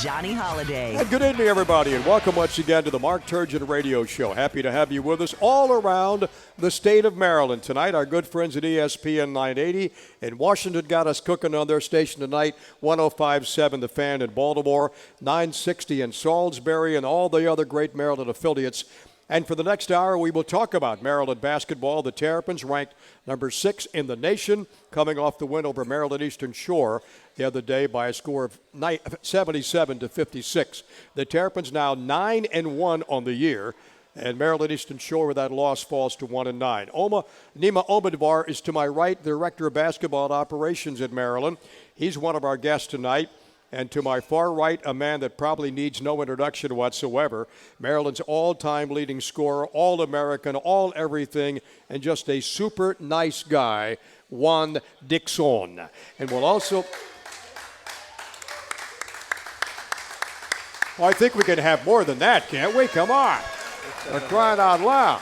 Johnny Holiday. And good evening, everybody, and welcome once again to the Mark Turgeon Radio Show. Happy to have you with us all around the state of Maryland tonight. Our good friends at ESPN 980 in Washington got us cooking on their station tonight, 105.7 The Fan in Baltimore, 960 in Salisbury, and all the other great Maryland affiliates. And for the next hour, we will talk about Maryland basketball. The Terrapins ranked number 6 in the nation, coming off the win over Maryland Eastern Shore the other day by a score of 77-56. The Terrapins now 9-1 on the year, and Maryland Eastern Shore with that loss falls to 1-9. Nima Omidvar is to my right, the Director of Basketball Operations at Maryland. He's one of our guests tonight. And to my far right, a man that probably needs no introduction whatsoever, Maryland's all-time leading scorer, all-American, all-everything, and just a super nice guy, Juan Dixon. And we'll also... Well, I think we can have more than that, can't we? Come on. We're crying out loud.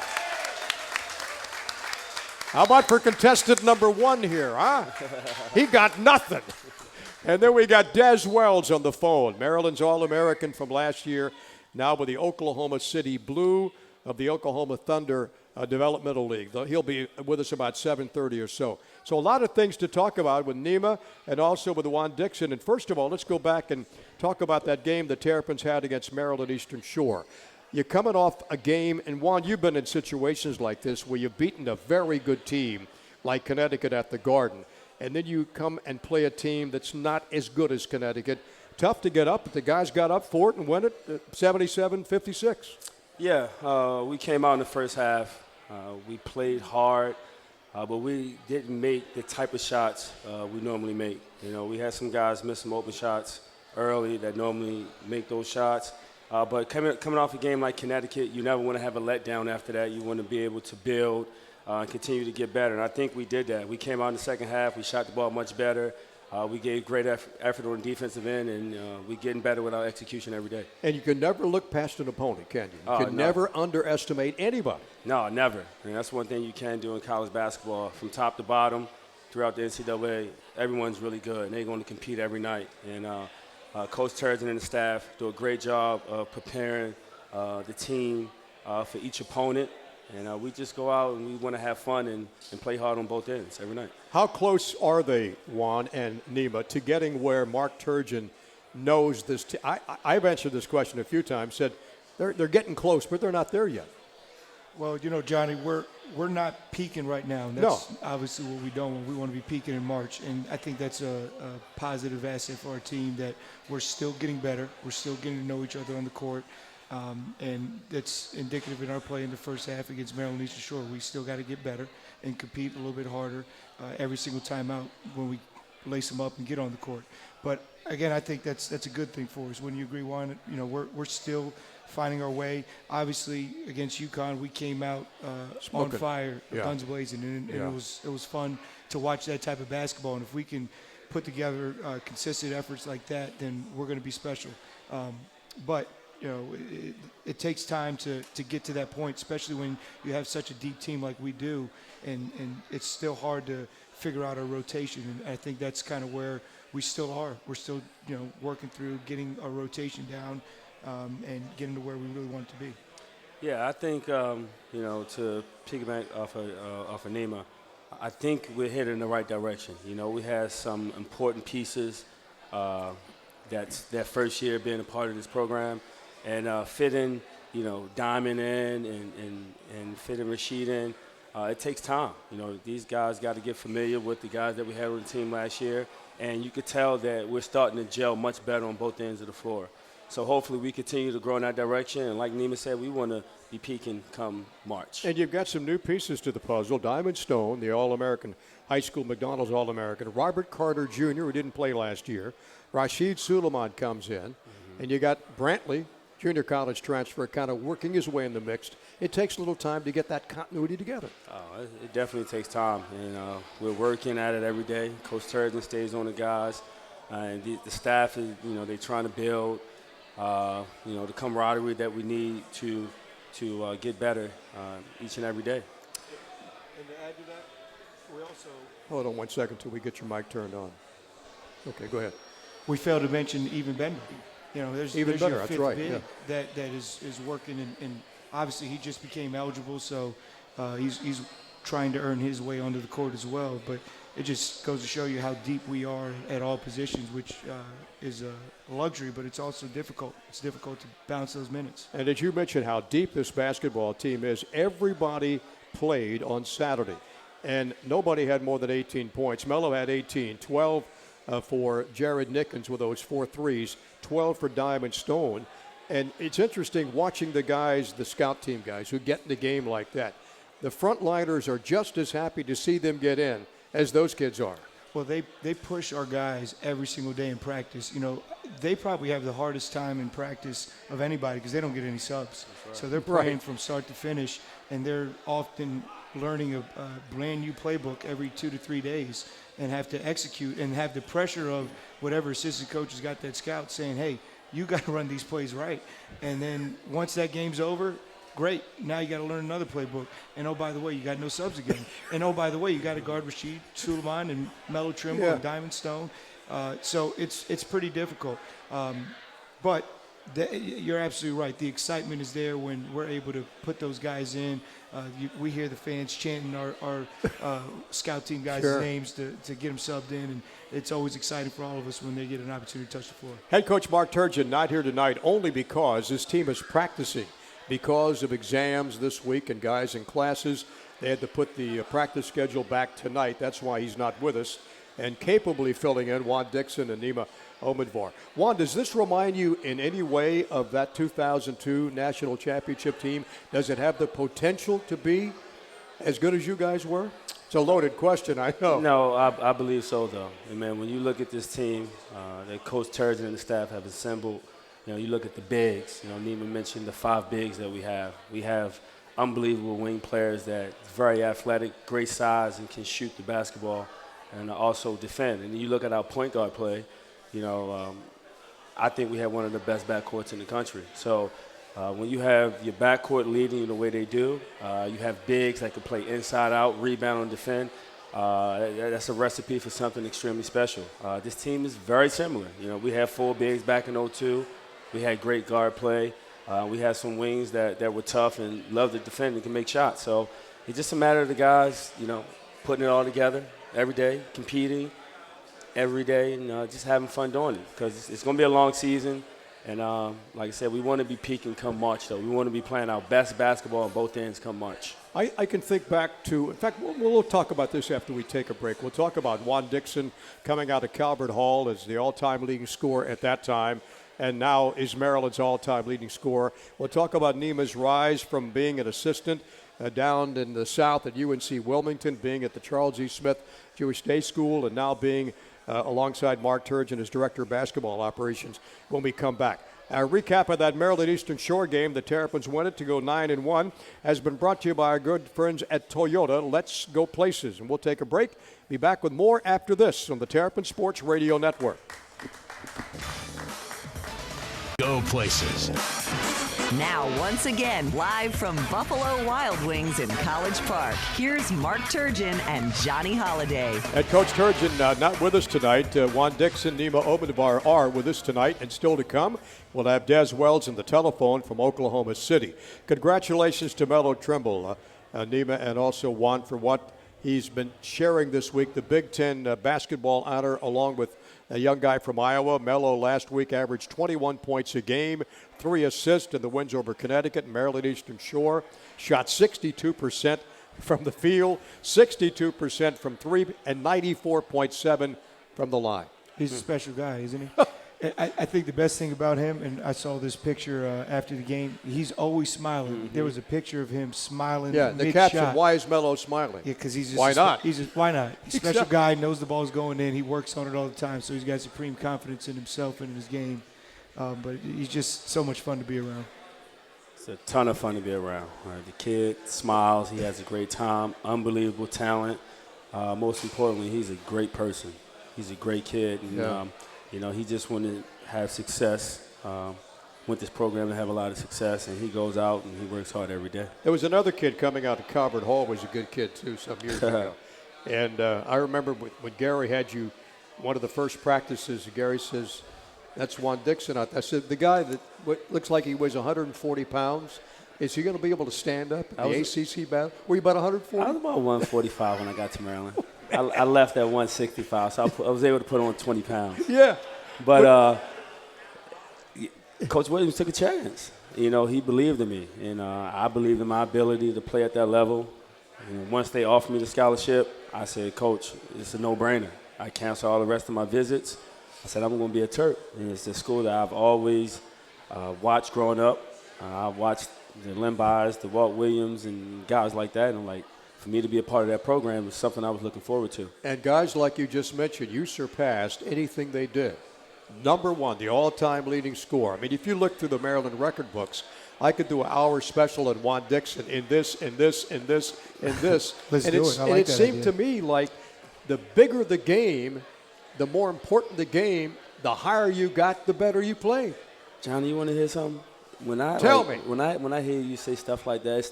How about for contestant number 1 here, huh? He got nothing. And then we got Des Wells on the phone, Maryland's All-American from last year, now with the Oklahoma City Blue of the Oklahoma Thunder Developmental League. He'll be with us about 7:30 or so. So a lot of things to talk about with Nima and also with Juan Dixon. And first of all, let's go back and talk about that game the Terrapins had against Maryland Eastern Shore. You're coming off a game, and Juan, you've been in situations like this where you've beaten a very good team like Connecticut at the Garden. And then you come and play a team that's not as good as Connecticut. Tough to get up, but the guys got up for it and won it 77-56. Yeah, we came out in the first half. We played hard, but we didn't make the type of shots we normally make. You know, we had some guys miss some open shots early that normally make those shots. But coming off a game like Connecticut, you never want to have a letdown after that. You want to be able to build and continue to get better. And I think we did that. We came out in the second half. We shot the ball much better. We gave great effort on the defensive end, and we're getting better with our execution every day. And you can never look past an opponent, can you? You can never underestimate anybody. No, never. And that's one thing you can do in college basketball. From top to bottom, throughout the NCAA, everyone's really good, and they're going to compete every night. And Coach Turgeon and the staff do a great job of preparing the team for each opponent. And we just go out and we want to have fun and play hard on both ends every night. How close are they, Juan and Nima, to getting where Mark Turgeon knows this? I've answered this question a few times, said they're getting close, but they're not there yet. Well, you know, Johnny, we're not peaking right now. And that's obviously what we don't want. We want to be peaking in March. And I think that's a positive asset for our team, that we're still getting better. We're still getting to know each other on the court. And that's indicative in our play in the first half against Maryland Eastern Shore. We still got to get better and compete a little bit harder every single time out when we lace them up and get on the court. But again, I think that's a good thing for us. Wouldn't you agree, Juan? You know, we're still finding our way. Obviously, against UConn, we came out on fire, guns blazing, and it was fun to watch that type of basketball. And if we can put together consistent efforts like that, then we're going to be special. But you know, it takes time to get to that point, especially when you have such a deep team like we do, and it's still hard to figure out our rotation. And I think that's kind of where we still are. We're still, you know, working through getting our rotation down and getting to where we really want it to be. Yeah, I think, you know, to piggyback off of Nima, I think we're headed in the right direction. You know, we had some important pieces that's their first year being a part of this program. And fitting, you know, Diamond in and fitting Rashid in, it takes time. You know, these guys got to get familiar with the guys that we had on the team last year. And you could tell that we're starting to gel much better on both ends of the floor. So hopefully we continue to grow in that direction. And like Nima said, we want to be peaking come March. And you've got some new pieces to the puzzle. Diamond Stone, the All-American High School McDonald's All-American. Robert Carter Jr., who didn't play last year. Rashid Suleiman comes in. And you got Brantley, junior college transfer, kind of working his way in the mix. It takes a little time to get that continuity together. Oh, it definitely takes time, and we're working at it every day. Coach Turgeon stays on the guys, and the staff is, you know, they're trying to build, you know, the camaraderie that we need to get better each and every day. And to add to that, we also hold on 1 second till we get your mic turned on. Okay, go ahead. We failed to mention Even Bender. there's Even there's better, your that's fifth right, big yeah. that is working, and obviously he just became eligible, so he's trying to earn his way onto the court as well. But it just goes to show you how deep we are at all positions, which is a luxury, but it's also difficult. It's difficult to balance those minutes. And as you mentioned how deep this basketball team is, everybody played on Saturday. And nobody had more than 18 points. Melo had 18, 12 for Jared Nickens with those 4 threes, 12 for Diamond Stone. And it's interesting watching the guys, the scout team guys, who get in the game like that. The frontliners are just as happy to see them get in as those kids are. Well, they push our guys every single day in practice. They probably have the hardest time in practice of anybody because they don't get any subs. Right. So they're playing from start to finish, and they're often learning a brand new playbook every 2 to 3 days and have to execute and have the pressure of whatever assistant coach has got that scout saying, hey, you got to run these plays right. And then once that game's over, great. Now you got to learn another playbook. And, oh, by the way, you got no subs again. And, oh, by the way, you got to guard Rasheed Suleiman and Melo Trimble and Diamond Stone. So it's pretty difficult. But you're absolutely right. The excitement is there when we're able to put those guys in. We hear the fans chanting our scout team guys' names to get them subbed in, and it's always exciting for all of us when they get an opportunity to touch the floor. Head coach Mark Turgeon not here tonight only because this team is practicing because of exams this week and guys in classes. They had to put the practice schedule back tonight. That's why he's not with us. And capably filling in Juan Dixon and Nima Omidvar. Juan, does this remind you in any way of that 2002 national championship team? Does it have the potential to be as good as you guys were? It's a loaded question, I know. No, I believe so, though. And, man, when you look at this team that Coach Turgeon and the staff have assembled, you look at the bigs. Nima mentioned the 5 bigs that we have. We have unbelievable wing players that are very athletic, great size, and can shoot the basketball and also defend. And you look at our point guard play, I think we have one of the best backcourts in the country. So when you have your backcourt leading you the way they do, you have bigs that can play inside out, rebound, and defend. That's a recipe for something extremely special. This team is very similar. We had 4 bigs back in 2002. We had great guard play. We had some wings that were tough and loved to defend and can make shots. So it's just a matter of the guys, putting it all together every day, competing every day, and just having fun doing it because it's going to be a long season. And like I said, we want to be peaking come March, though. We want to be playing our best basketball on both ends come March. I can think back to, in fact, we'll talk about this after we take a break. We'll talk about Juan Dixon coming out of Calvert Hall as the all-time leading scorer at that time, and now is Maryland's all-time leading scorer. We'll talk about Nima's rise from being an assistant down in the South at UNC Wilmington, being at the Charles E. Smith Jewish Day School, and now being alongside Mark Turgeon as Director of Basketball Operations when we come back. A recap of that Maryland Eastern Shore game, the Terrapins win it to go 9-1, has been brought to you by our good friends at Toyota. Let's go places. And we'll take a break. Be back with more after this on the Terrapin Sports Radio Network. Go places. Now, once again, live from Buffalo Wild Wings in College Park, here's Mark Turgeon and Johnny Holiday. And Coach Turgeon not with us tonight. Juan Dixon, Nima Omidvar are with us tonight, and still to come, we'll have Des Wells on the telephone from Oklahoma City. Congratulations to Melo Trimble, Nima, and also Juan for what he's been sharing this week, the Big Ten basketball honor, along with a young guy from Iowa. Melo last week averaged 21 points a game, 3 assists in the wins over Connecticut and Maryland Eastern Shore. Shot 62% from the field, 62% from 3, and 94.7 from the line. He's a special guy, isn't he? I think the best thing about him, and I saw this picture after the game, he's always smiling. Mm-hmm. There was a picture of him smiling mid-shot. The caption, why is Melo smiling? Yeah, because he's just why not? Why not? He's a special guy, knows the ball's going in. He works on it all the time, so he's got supreme confidence in himself and in his game. But he's just so much fun to be around. It's a ton of fun to be around. The kid smiles. He has a great time, unbelievable talent. Most importantly, he's a great person. He's a great kid. And, he just wanted to have success with this program and have a lot of success, and he goes out and he works hard every day. There was another kid coming out of Calvert Hall was a good kid, too, some years ago. And I remember when Gary had you, one of the first practices, Gary says, That's Juan Dixon out there. I said, the guy that looks like he weighs 140 pounds, is he going to be able to stand up in the ACC battle? Were you about 140? I was about 145 when I got to Maryland. I left at 165, so I was able to put on 20 pounds. Yeah. But Coach Williams took a chance. You know, he believed in me, and I believed in my ability to play at that level. And once they offered me the scholarship, I said, Coach, it's a no-brainer. I canceled all the rest of my visits. I said, I'm going to be a Terp. And it's the school that I've always watched growing up. I watched the Limbys, the Walt Williams, and guys like that. And I'm like, for me to be a part of that program was something I was looking forward to. And guys like you just mentioned, you surpassed anything they did. Number one, the all-time leading scorer. I mean, if you look through the Maryland record books, I could do an hour special on Juan Dixon in this, in this, in this, in this. Let's and do it. I like and it that seemed idea. to me like the bigger the game, the more important the game, the higher you got, the better you played. Johnny, you want to hear something? Tell me. When I hear you say stuff like that, it's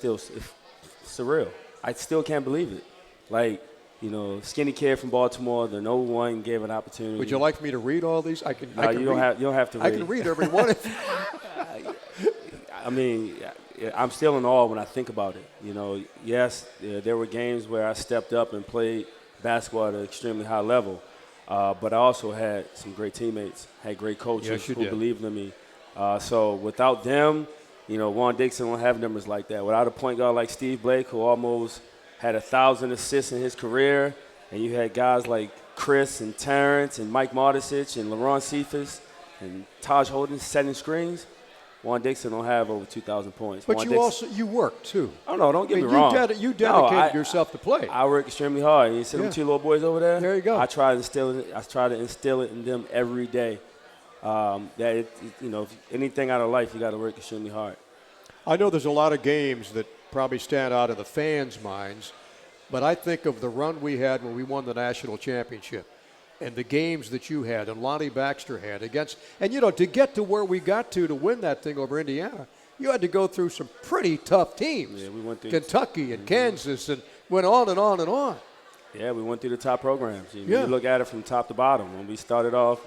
surreal. I still can't believe it. Like, you know, skinny kid from Baltimore, the no one gave an opportunity. Would you like me to read all these? I can. No, I can you don't have to read. I can read every one. I mean, I'm still in awe when I think about it. You know, yes, there were games where I stepped up and played basketball at an extremely high level, but I also had some great teammates, had great coaches who believed in me. So without them, you know, Juan Dixon won't have numbers like that. Without a point guard like Steve Blake, who almost had 1,000 assists in his career, and you had guys like Chris and Terrence and Mike Martisich and LaRon Cephas and Taj Holden setting screens, Juan Dixon don't have over 2,000 points. But you worked too. Oh, no, don't get me wrong. You dedicated yourself to play. I work extremely hard. And you see them two little boys over there? There you go. I try to instill it in them every day. You know, if anything out of life, you got to work extremely hard. I know there's a lot of games that probably stand out in the fans' minds, but I think of the run we had when we won the national championship and the games that you had and Lonnie Baxter had against. And, you know, to get to where we got to win that thing over Indiana, you had to go through some pretty tough teams. Yeah, we went through Kentucky and Kansas and went on and on and on. Yeah, we went through the top programs. You look at it from top to bottom. When we started off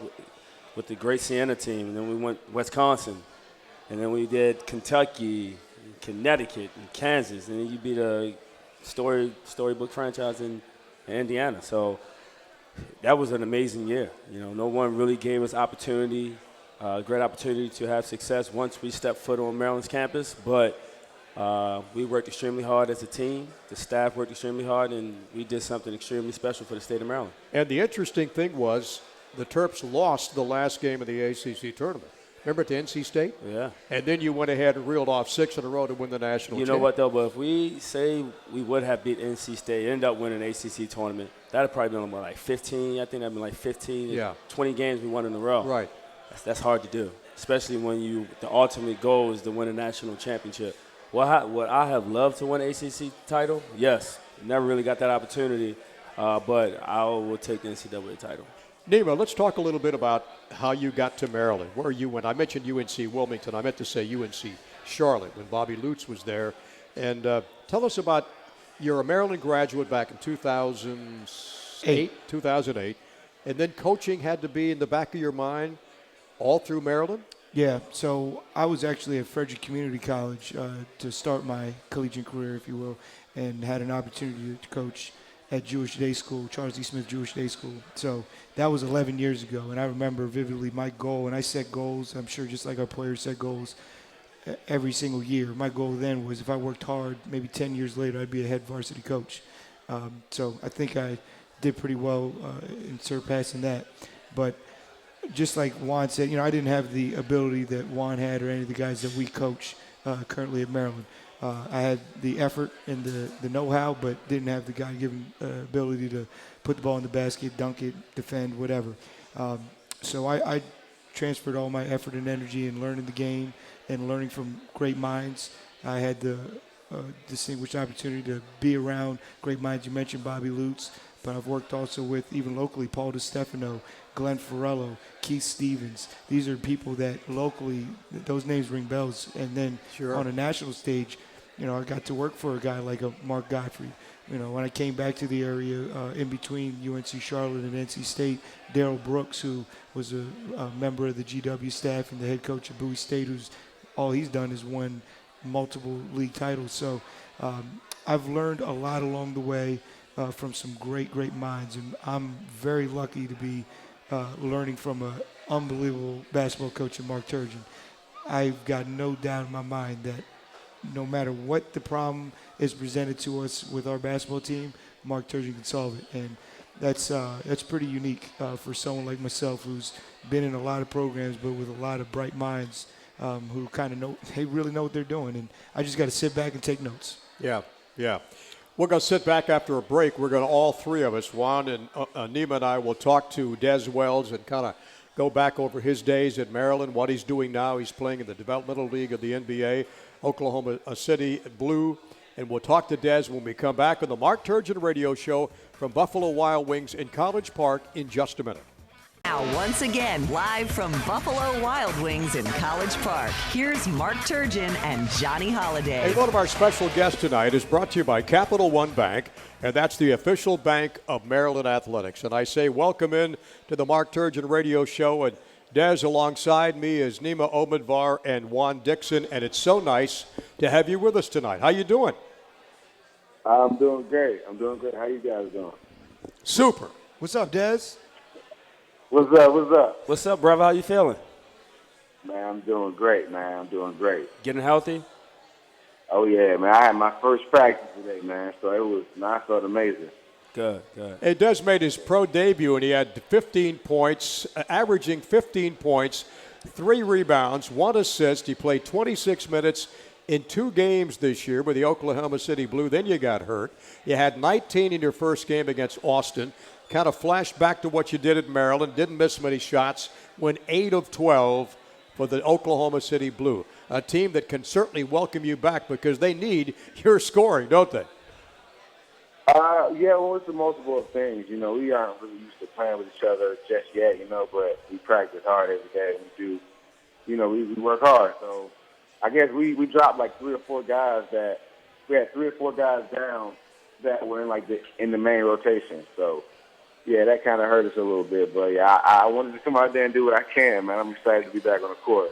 with the great Siena team, and then we went Wisconsin, and then we did Kentucky, Connecticut, and Kansas, and then you beat a storybook franchise in Indiana. So that was an amazing year. You know, no one really gave us great opportunity to have success once we stepped foot on Maryland's campus, but we worked extremely hard as a team. The staff worked extremely hard, and we did something extremely special for the state of Maryland. And the interesting thing was the Terps lost the last game of the ACC tournament. Remember to NC State? Yeah. And then you went ahead and reeled off 6 in a row to win the national championship. You know what, though? But if we say we would have beat NC State, ended up winning an ACC tournament, that would probably been like 15. I think that would been like 15, 20 games we won in a row. Right. That's hard to do, especially when the ultimate goal is to win a national championship. Would I have loved to win an ACC title? Yes. Never really got that opportunity, but I will take the NCAA title. Nima, let's talk a little bit about how you got to Maryland, where you went. I mentioned UNC Wilmington. I meant to say UNC Charlotte when Bobby Lutz was there. And tell us about, you're a Maryland graduate back in 2008, and then coaching had to be in the back of your mind all through Maryland? Yeah, so I was actually at Frederick Community College to start my collegiate career, if you will, and had an opportunity to coach at Jewish Day School, Charles E. Smith Jewish Day School. So that was 11 years ago, and I remember vividly my goal, and I set goals, I'm sure just like our players set goals every single year. My goal then was if I worked hard, maybe 10 years later, I'd be a head varsity coach. So I think I did pretty well in surpassing that. But just like Juan said, you know, I didn't have the ability that Juan had or any of the guys that we coach currently at Maryland. I had the effort and the know-how, but didn't have the God-given ability to put the ball in the basket, dunk it, defend, whatever. So I transferred all my effort and energy in learning the game and learning from great minds. I had the distinguished opportunity to be around great minds. You mentioned Bobby Lutz, but I've worked also with, even locally, Paul DiStefano, Glenn Farello, Keith Stevens. These are people that locally, those names ring bells. And then on a national stage, you know, I got to work for a guy like a Mark Godfrey, when I came back to the area in between UNC Charlotte and NC State, Darrell Brooks, who was a member of the GW staff and the head coach of Bowie State, who's all he's done is won multiple league titles. So I've learned a lot along the way from some great minds, and I'm very lucky to be learning from an unbelievable basketball coach in Mark Turgeon. I've got no doubt in my mind that no matter what the problem is presented to us with our basketball team, Mark Turgeon can solve it. And that's pretty unique for someone like myself who's been in a lot of programs but with a lot of bright minds who kind of really know what they're doing. And I just got to sit back and take notes. Yeah. We're going to sit back after a break. We're going to, all three of us, Juan and Nima and I, will talk to Des Wells and kind of go back over his days at Maryland, what he's doing now. He's playing in the developmental league of the NBA, Oklahoma City Blue. And we'll talk to Des when we come back on the Mark Turgeon Radio Show from Buffalo Wild Wings in College Park in just a minute. Now, once again, live from Buffalo Wild Wings in College Park, here's Mark Turgeon and Johnny Holiday. Hey, one of our special guests tonight is brought to you by Capital One Bank, and that's the official bank of Maryland Athletics. And I say welcome in to the Mark Turgeon Radio Show. And Des, alongside me is Nima Omidvar and Juan Dixon, and it's so nice to have you with us tonight. How you doing? I'm doing great. How you guys doing? Super. What's up, Des? What's up? What's up, brother? How you feeling? Man, I'm doing great, man. Getting healthy? Oh, yeah, man. I had my first practice today, man, so I felt amazing. Good. Hey, Des made his pro debut, and he had 15 points, averaging 15 points, 3 rebounds, 1 assist. He played 26 minutes in 2 games this year with the Oklahoma City Blue. Then you got hurt. You had 19 in your first game against Austin. Kind of flashed back to what you did at Maryland. Didn't miss many shots. Went 8 of 12 for the Oklahoma City Blue. A team that can certainly welcome you back because they need your scoring, don't they? Yeah, well, it's the multiple of things. We aren't really used to playing with each other just yet, but we practice hard every day. We work hard. So I guess we dropped like 3 or 4 guys we had 3 or 4 guys down that were in the main rotation. So, yeah, that kind of hurt us a little bit. But, yeah, I wanted to come out there and do what I can, man. I'm excited to be back on the court.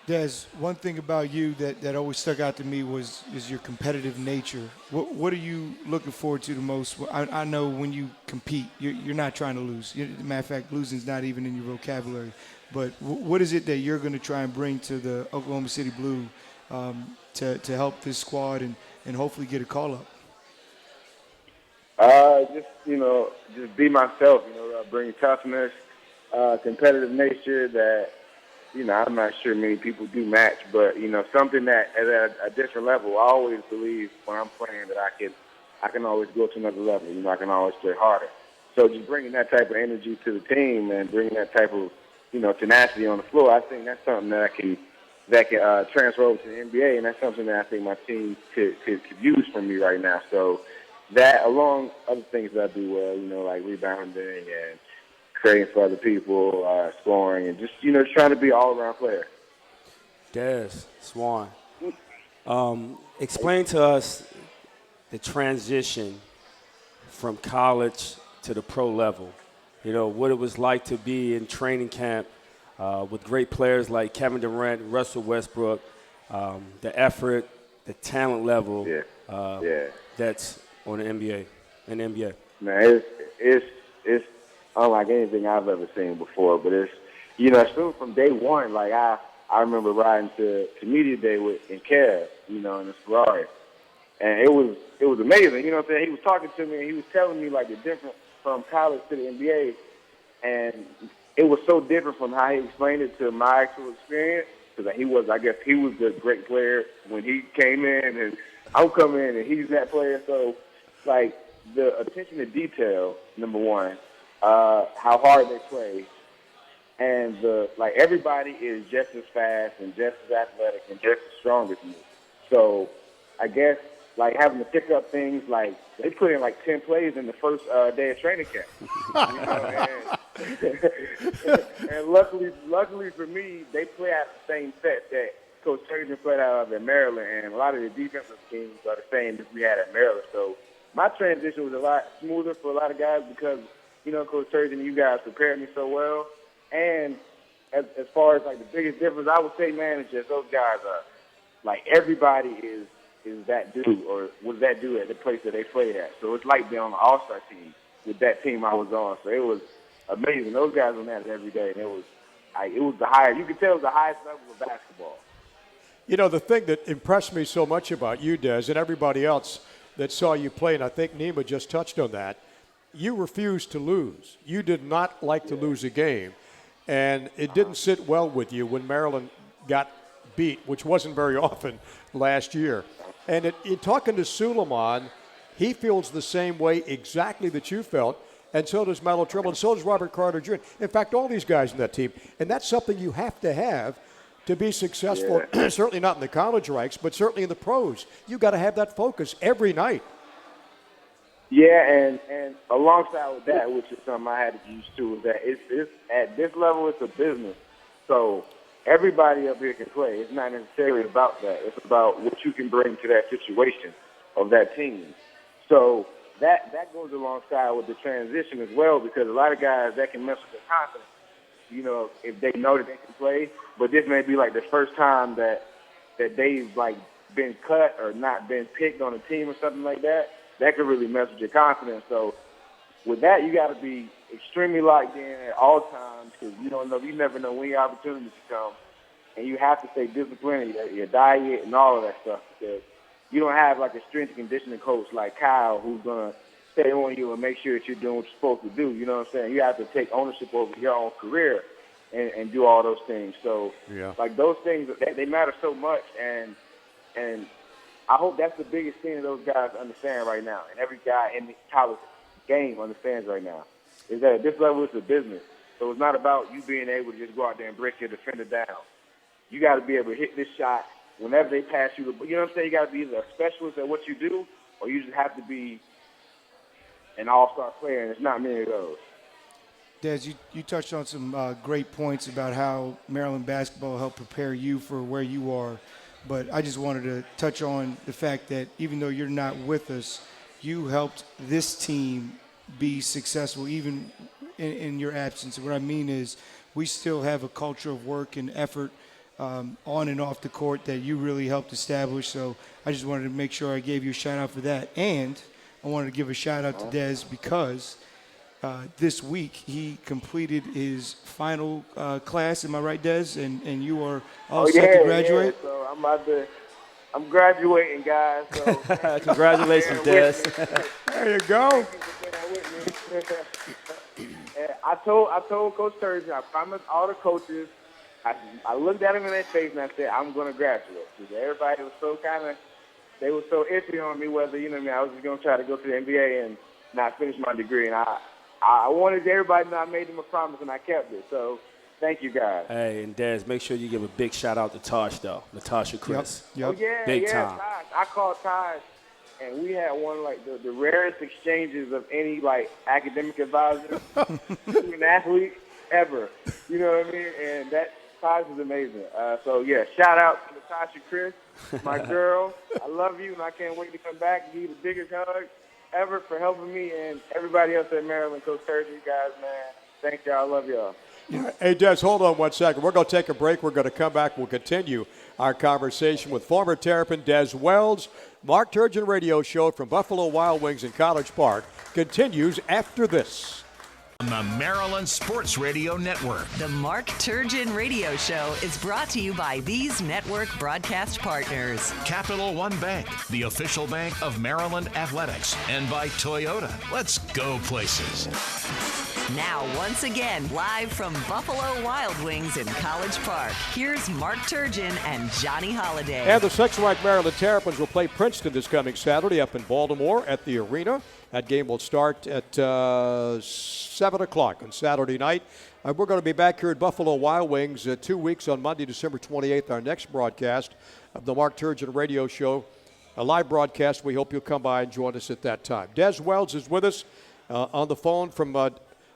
Des, one thing about you that always stuck out to me is your competitive nature. What are you looking forward to the most? I know when you compete, you're not trying to lose. Matter of fact, losing's not even in your vocabulary. But what is it that you're going to try and bring to the Oklahoma City Blue to help this squad and hopefully get a call-up? Just be myself, bring toughness, competitive nature that, I'm not sure many people do match, but, something that at a different level. I always believe when I'm playing that I can always go to another level. I can always play harder. So just bringing that type of energy to the team and bringing that type of, tenacity on the floor, I think that's something that can transfer over to the NBA, and that's something that I think my team could use from me right now. So that, along other things that I do well, like rebounding and creating for other people, scoring, and just trying to be an all-around player. Des, Juan, explain to us the transition from college to the pro level. What it was like to be in training camp with great players like Kevin Durant, Russell Westbrook, the effort, the talent level that's on the NBA and NBA. Man, it's unlike anything I've ever seen before. But it's still from day one. Like I remember riding to media day in Kev, in the Ferrari, and it was amazing. He was talking to me and he was telling me like the difference from college to the NBA, and it was so different from how he explained it to my actual experience. Because he was the great player when he came in, and I'm coming in and he's that player. So, like, the attention to detail, number one, how hard they play, and everybody is just as fast and just as athletic and just as strong as me. So, I guess having to pick up things they put in 10 plays in the first day of training camp. And luckily for me, they play out the same set that Coach Turgeon played out of at Maryland, and a lot of the defensive schemes are the same as we had at Maryland. So my transition was a lot smoother for a lot of guys because, Coach Turgeon, you guys prepared me so well. And as far as, like, the biggest difference, I would say, man, is just those guys are, like, everybody is that dude or was that dude at the place that they played at. So it's like being on an all-star team with that team I was on. So it was amazing. Those guys went at it every day, and it was the highest. You could tell it was the highest level of basketball. The thing that impressed me so much about you, Des, and everybody else that saw you play, and I think Nima just touched on that, you refused to lose. You did not like to lose a game, and it didn't sit well with you when Maryland got beat, which wasn't very often last year. And in talking to Suleiman, he feels the same way exactly that you felt, and so does Melo Trimble, and so does Robert Carter Jr. In fact, all these guys in that team. And that's something you have to be successful, certainly not in the college ranks, but certainly in the pros. You've got to have that focus every night. Yeah, and alongside with that, which is something I had to get used to, is that it's at this level, it's a business. So everybody up here can play. It's not necessarily about that. It's about what you can bring to that situation of that team. So that goes alongside with the transition as well, because a lot of guys, that can mess with their confidence, if they know that they can play. But this may be like the first time that they've, like, been cut or not been picked on a team or something like that. That could really mess with your confidence. So with that, you got to be extremely locked in at all times, because you never know when your opportunities come. And you have to stay disciplined, your diet and all of that stuff, because you don't have, like, a strength and conditioning coach like Kyle who's going to stay on you and make sure that you're doing what you're supposed to do. You know what I'm saying? You have to take ownership over your own career and do all those things. So, like, those things, they matter so much. And I hope that's the biggest thing that those guys understand right now, and every guy in the college game understands right now, is that at this level it's a business. So it's not about you being able to just go out there and break your defender down. You got to be able to hit this shot whenever they pass you. You know what I'm saying? You got to be either a specialist at what you do, or you just have to be an all-star player, and it's not many of those. Des, you touched on some great points about how Maryland basketball helped prepare you for where you are. But I just wanted to touch on the fact that even though you're not with us, you helped this team be successful even in your absence. And what I mean is we still have a culture of work and effort on and off the court that you really helped establish. So I just wanted to make sure I gave you a shout-out for that. And I wanted to give a shout-out to Des because this week he completed his final class. Am I right, Des? And you are all set to graduate? Yeah. So I'm graduating, guys. So congratulations, Des. There you go. I told Coach Turgeon, I promised all the coaches, I looked at them in their face and I said, I'm going to graduate. Because everybody was they were so iffy on me whether, I was just going to try to go to the NBA and not finish my degree. And I wanted everybody to know I made them a promise and I kept it. So thank you, guys. Hey, and Des, make sure you give a big shout-out to Tosh, though. Natasha Chris. Yep. Oh, yeah, big time. time. Tosh. I called Tosh, and we had one, like, the rarest exchanges of any, like, academic advisor to an athlete ever. You know what I mean? And that Tosh is amazing. So, yeah, shout-out to Natasha Chris, my girl. I love you, and I can't wait to come back and give you the biggest hug ever for helping me and everybody else at Maryland. Coach Turgeon, you guys, man. Thank y'all. I love y'all. Hey, Des, hold on 1 second. We're going to take a break. We're going to come back. We'll continue our conversation with former Terrapin Des Wells. Mark Turgeon radio show from Buffalo Wild Wings in College Park continues after this. On the Maryland Sports Radio Network. The Mark Turgeon Radio Show is brought to you by these network broadcast partners. Capital One Bank, the official bank of Maryland Athletics. And by Toyota. Let's go places. Now, once again, live from Buffalo Wild Wings in College Park, here's Mark Turgeon and Johnny Holiday. And the 6th-ranked Maryland Terrapins will play Princeton this coming Saturday up in Baltimore at the arena. That game will start at 7 o'clock on Saturday night. We're going to be back here at Buffalo Wild Wings 2 weeks on Monday, December 28th, our next broadcast of the Mark Turgeon radio show. A live broadcast. We hope you'll come by and join us at that time. Des Wells is with us on the phone from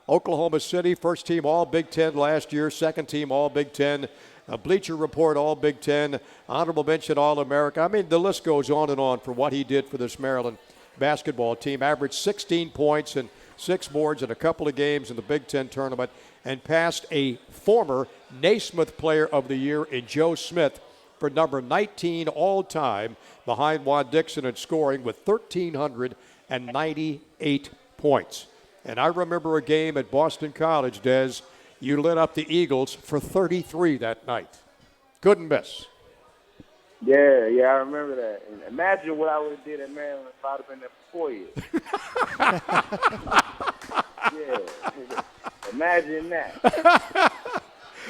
Oklahoma City. First team All Big Ten last year, second team All Big Ten a Bleacher Report All Big Ten, honorable mention All-America. I mean, the list goes on and on for what he did for this Maryland basketball team. Averaged 16 points and 6 boards in a couple of games in the Big Ten tournament, and passed a former Naismith Player of the Year in Joe Smith for number 19 all-time behind Juan Dixon in scoring with 1,398 points. And I remember a game at Boston College, Des. You lit up the Eagles for 33 that night. Couldn't miss. Yeah, I remember that. And imagine what I would have did at Maryland if I'd have been there for 4 years. Yeah, imagine that.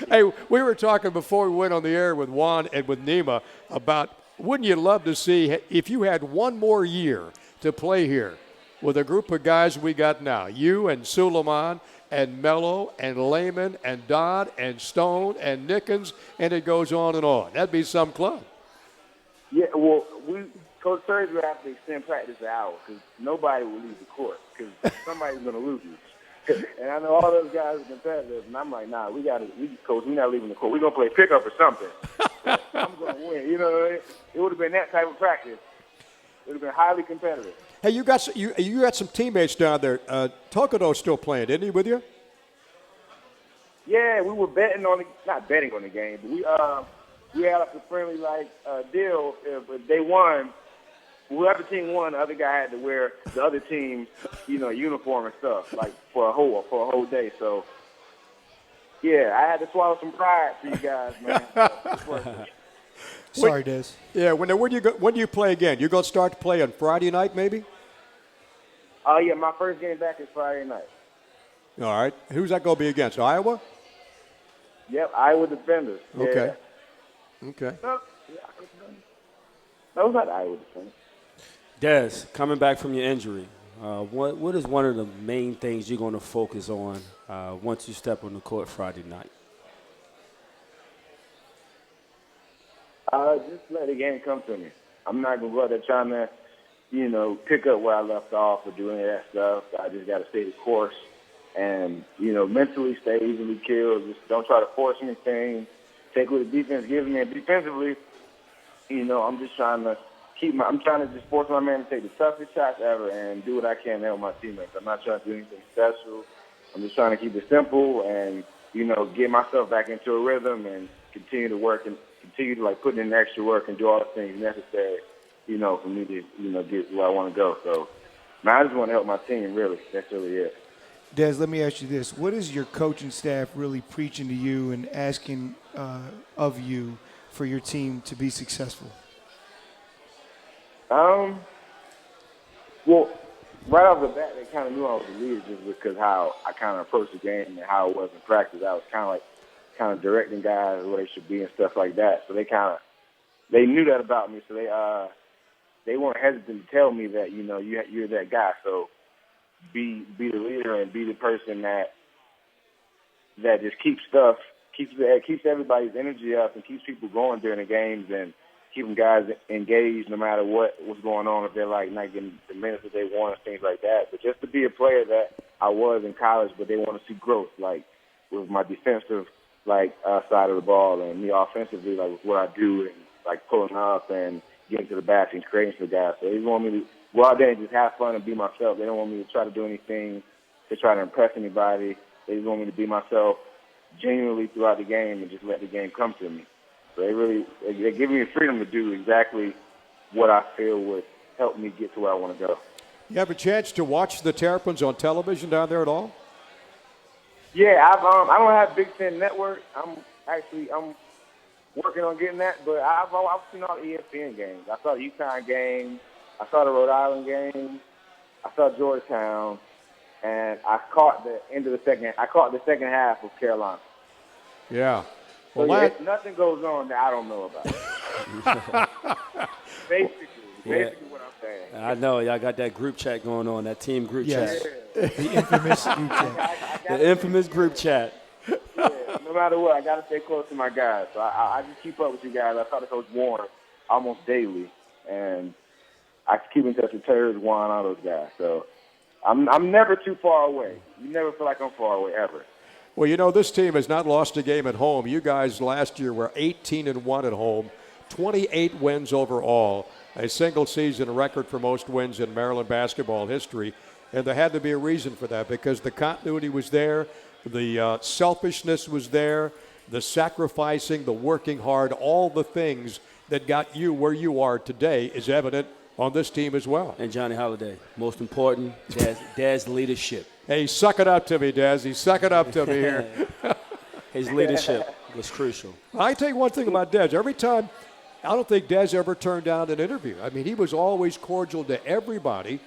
Hey, we were talking before we went on the air with Juan and with Nima about, wouldn't you love to see if you had one more year to play here with a group of guys we got now, you and Suleiman and Mello and Lehman and Dodd and Stone and Nickens, and it goes on and on. That'd be some club. Yeah, well, Coach Turgeon would have to extend practice an hour because nobody will leave the court because somebody's going to lose you. And I know all those guys are competitive, and I'm like, nah, Coach, we're not leaving the court. We're going to play pickup or something. I'm going to win. You know, it would have been that type of practice. It would have been highly competitive. Hey, you got some teammates down there. Tokodo's still playing, isn't he, with you? Yeah, we were not betting on the game, but we had like a friendly deal. If they won, whoever team won, the other guy had to wear the other team's, uniform and stuff, like for a whole day. So, yeah, I had to swallow some pride for you guys, man. Sorry, Des. Yeah, when do you play again? You're going to start to play on Friday night, maybe? Oh, yeah, my first game back is Friday night. All right. Who's that going to be against, Iowa? Yep, Iowa Defenders. Yeah. Okay. No, it's not Iowa Defenders. Des, coming back from your injury, what is one of the main things you're going to focus on once you step on the court Friday night? Just let the game come to me. I'm not going to go out there trying to, pick up where I left off or do any of that stuff. I just got to stay the course and, mentally stay evenly killed. Just don't try to force anything. Take what the defense gives me. And defensively, I'm just trying to just force my man to take the toughest shots ever and do what I can to help my teammates. I'm not trying to do anything special. I'm just trying to keep it simple and, get myself back into a rhythm and continue to work and continue to put in the extra work and do all the things necessary, for me to, get where I want to go. So, man, I just want to help my team, really. That's really it. Des, let me ask you this. What is your coaching staff really preaching to you and asking of you for your team to be successful? Well, right off the bat, they kind of knew I was a leader just because how I kind of approached the game and how it was in practice. I was kind of directing guys where they should be and stuff like that. So they knew that about me. So they weren't hesitant to tell me that you're that guy. So be the leader and be the person that just keeps everybody's energy up and keeps people going during the games and keeping guys engaged no matter what's going on, if they're not getting the minutes that they want and things like that. But just to be a player that I was in college, but they want to see growth, with my defensive side of the ball and me offensively, with what I do and pulling up and getting to the basket and creating for guys. So they want me to go out there and just have fun and be myself. They don't want me to try to do anything to try to impress anybody. They just want me to be myself genuinely throughout the game and just let the game come to me. So they give me the freedom to do exactly what I feel would help me get to where I want to go. You have a chance to watch the Terrapins on television down there at all? Yeah, I don't have Big Ten Network. I'm working on getting that, but I've seen all the ESPN games. I saw the UConn game. I saw the Rhode Island game. I saw Georgetown, and I caught the second half of Carolina. Yeah. So nothing goes on that I don't know about. Basically what I'm saying. I know y'all got that group chat going on, that team group chat. The infamous group chat. The infamous group chat. Yeah, no matter what, I got to stay close to my guys. So I just keep up with you guys. I talk to Coach Juan almost daily, and I keep in touch with Turgeon, Juan, all those guys. So I'm never too far away. You never feel like I'm far away, ever. Well, you know, this team has not lost a game at home. You guys last year were 18-1 at home, 28 wins overall, a single-season record for most wins in Maryland basketball history. And there had to be a reason for that because the continuity was there, the selfishness was there, the sacrificing, the working hard, all the things that got you where you are today is evident on this team as well. And Johnny Holiday, most important, Dad's leadership. Hey, suck it up to me, Daz. He's sucking up to me here. His leadership was crucial. I tell you one thing about Dez. Every time, I don't think Dez ever turned down an interview. I mean, he was always cordial to everybody.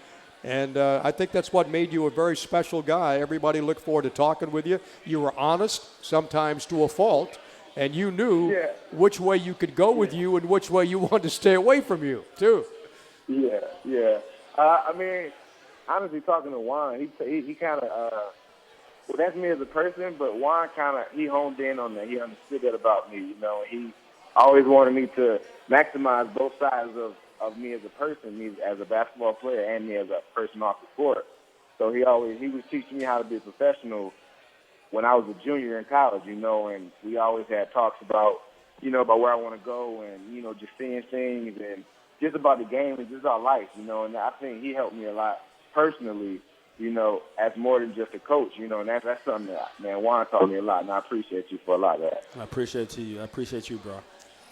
And I think that's what made you a very special guy. Everybody looked forward to talking with you. You were honest, sometimes to a fault, and you knew which way you could go with you and which way you wanted to stay away from you, too. Yeah. I mean, honestly, talking to Juan, he kind of, well, that's me as a person, but Juan he honed in on that. He understood that about me, you know. He always wanted me to maximize both sides of me as a person, me as a basketball player, and me as a person off the court. So he was teaching me how to be a professional when I was a junior in college, you know, and we always had talks about, you know, about where I want to go and, you know, just seeing things and just about the game and just our life, you know, and I think he helped me a lot personally, you know, as more than just a coach, you know, and that's something that, man, Juan taught me a lot, and I appreciate you for a lot of that. I appreciate you. I appreciate you, bro.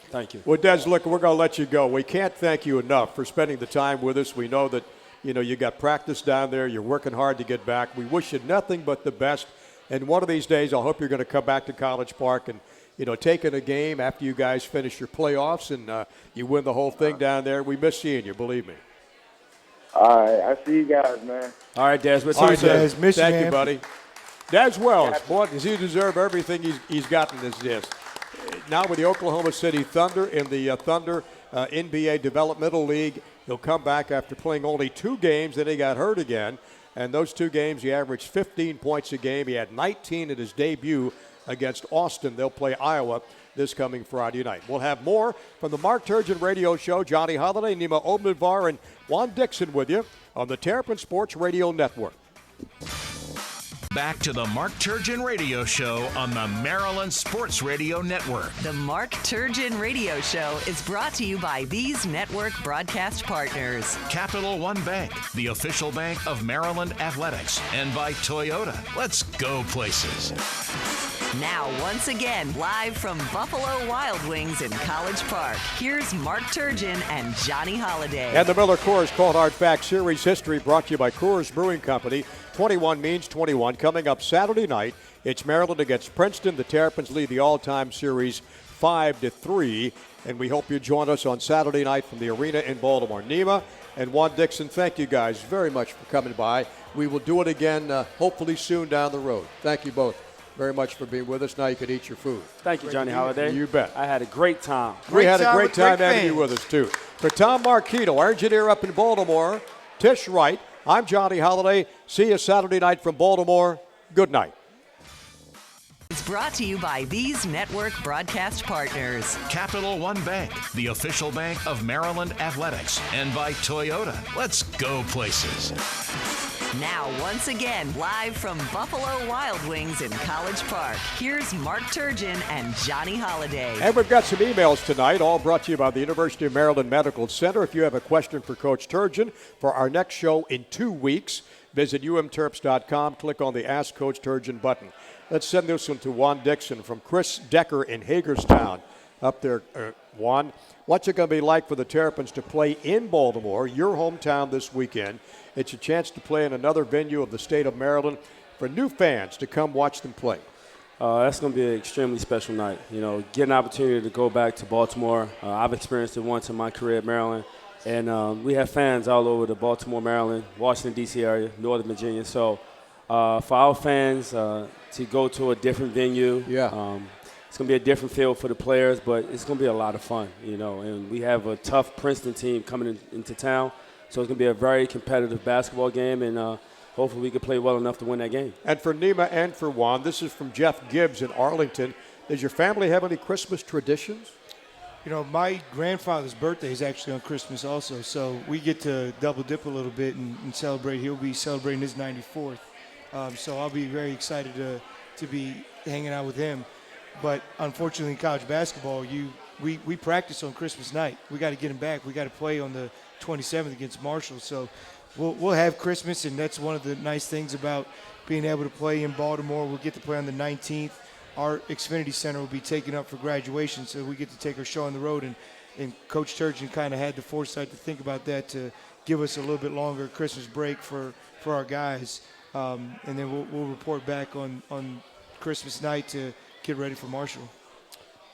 Thank you. Well, Des, look, we're going to let you go. We can't thank you enough for spending the time with us. We know that, you know, you got practice down there. You're working hard to get back. We wish you nothing but the best. And one of these days, I hope you're going to come back to College Park and, you know, take in a game after you guys finish your playoffs and you win the whole thing down there. We miss seeing you, believe me. All right. I see you guys, man. All right, Des. All right, Des. Miss you, Thank man. you, buddy. Des Wells, boy, does he deserve everything he's gotten this. Now with the Oklahoma City Thunder in the Thunder NBA Developmental League. He'll come back after playing only 2 games, then he got hurt again. And those 2 games, he averaged 15 points a game. He had 19 in his debut against Austin. They'll play Iowa this coming Friday night. We'll have more from the Mark Turgeon Radio Show. Johnny Holiday, Nima Omidvar, and Juan Dixon with you on the Terrapin Sports Radio Network. Back to the Mark Turgeon Radio Show on the Maryland Sports Radio Network. The Mark Turgeon Radio Show is brought to you by these network broadcast partners. Capital One Bank, the official bank of Maryland Athletics, and by Toyota. Let's go places. Now, once again, live from Buffalo Wild Wings in College Park, here's Mark Turgeon and Johnny Holiday. And the Miller Coors Cold Hard Fact Series history brought to you by Coors Brewing Company. 21 means 21. Coming up Saturday night, it's Maryland against Princeton. The Terrapins lead the all-time series 5-3. And we hope you join us on Saturday night from the arena in Baltimore. Nima and Juan Dixon, thank you guys very much for coming by. We will do it again hopefully soon down the road. Thank you both very much for being with us. Now you can eat your food. Thank you, Johnny Holiday. You bet. I had a great time. We had a great time having you with us, too. For Tom Marquito, our engineer up in Baltimore, Tish Wright, I'm Johnny Holiday. See you Saturday night from Baltimore. Good night. It's brought to you by these network broadcast partners. Capital One Bank, the official bank of Maryland Athletics, and by Toyota. Let's go places. Now, once again, live from Buffalo Wild Wings in College Park, here's Mark Turgeon and Johnny Holiday. And we've got some emails tonight, all brought to you by the University of Maryland Medical Center. If you have a question for Coach Turgeon for our next show in 2 weeks, visit umterps.com, click on the Ask Coach Turgeon button. Let's send this one to Juan Dixon from Chris Decker in Hagerstown. Up there, Juan, what's it going to be like for the Terrapins to play in Baltimore, your hometown, this weekend? It's a chance to play in another venue of the state of Maryland for new fans to come watch them play. That's going to be an extremely special night. You know, get an opportunity to go back to Baltimore. I've experienced it once in my career at Maryland. And we have fans all over the Baltimore, Maryland, Washington, D.C. area, Northern Virginia. So for our fans to go to a different venue, it's going to be a different feel for the players, but it's going to be a lot of fun, you know. And we have a tough Princeton team coming into town. So it's going to be a very competitive basketball game, and hopefully we can play well enough to win that game. And for Nima and for Juan, this is from Jeff Gibbs in Arlington. Does your family have any Christmas traditions? You know, my grandfather's birthday is actually on Christmas also, so we get to double dip a little bit and celebrate. He'll be celebrating his 94th. So I'll be very excited to to be hanging out with him. But unfortunately, in college basketball, we practice on Christmas night. We got to get him back. We got to play on the 27th against Marshall. So we'll have Christmas, and that's one of the nice things about being able to play in Baltimore. We'll get to play on the 19th. Our Xfinity Center will be taken up for graduation, so we get to take our show on the road. And Coach Turgeon kind of had the foresight to think about that to give us a little bit longer Christmas break for our guys. And then we'll report back on Christmas night to get ready for Marshall.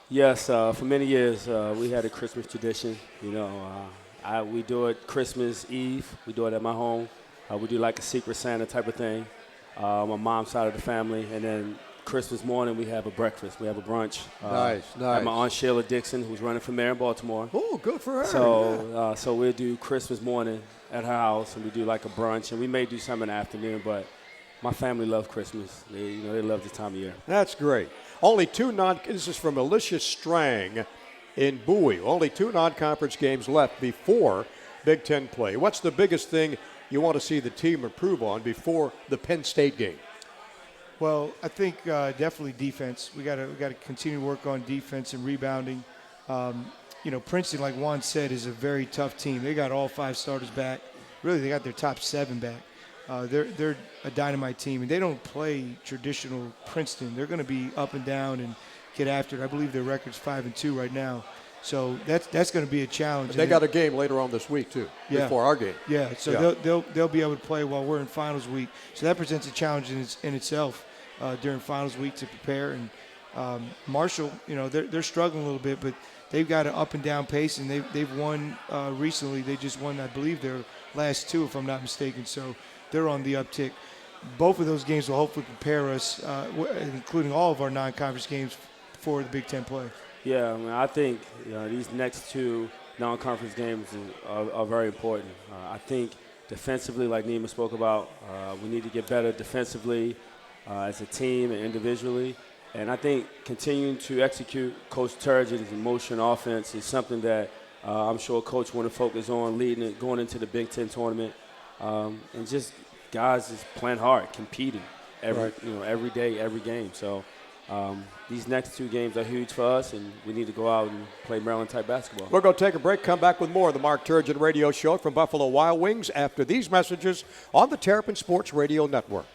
Yes, for many years we had a Christmas tradition. We do it Christmas Eve. We do it at my home. We do like a Secret Santa type of thing. My mom's side of the family, and then Christmas morning we have a breakfast. We have a brunch. Nice. At my aunt Sheila Dixon, who's running for mayor in Baltimore. Oh, good for her. So we'll do Christmas morning at her house, and we do like a brunch, and we may do some in the afternoon, but my family loves Christmas. They love this time of year. That's great. Only this is from Alicia Strang in Bowie. Only 2 non-conference games left before Big Ten play. What's the biggest thing you want to see the team improve on before the Penn State game? Well, I think definitely defense. We got to continue to work on defense and rebounding. Princeton, like Juan said, is a very tough team. They got all 5 starters back. Really, they got their top 7 back. They're a dynamite team, and they don't play traditional Princeton. They're going to be up and down and get after it. I believe their record's 5-2 right now. So that's going to be a challenge. They got a game later on this week too, before our game. Yeah, so they'll be able to play while we're in finals week. So that presents a challenge in itself during finals week to prepare. And Marshall, they're struggling a little bit, but they've got an up and down pace, and they've won recently. They just won, I believe, their last 2, if I'm not mistaken. So they're on the uptick. Both of those games will hopefully prepare us, including all of our non-conference games, for the Big Ten play. Yeah, I think these next 2 non-conference games are very important. I think defensively, like Nima spoke about, we need to get better defensively as a team and individually. And I think continuing to execute Coach Turgeon's motion offense is something that I'm sure Coach want to focus on going into the Big Ten tournament. And just guys just playing hard, competing every day, every game. So these next 2 games are huge for us, and we need to go out and play Maryland-type basketball. We're going to take a break, come back with more of the Mark Turgeon Radio Show from Buffalo Wild Wings after these messages on the Terrapin Sports Radio Network.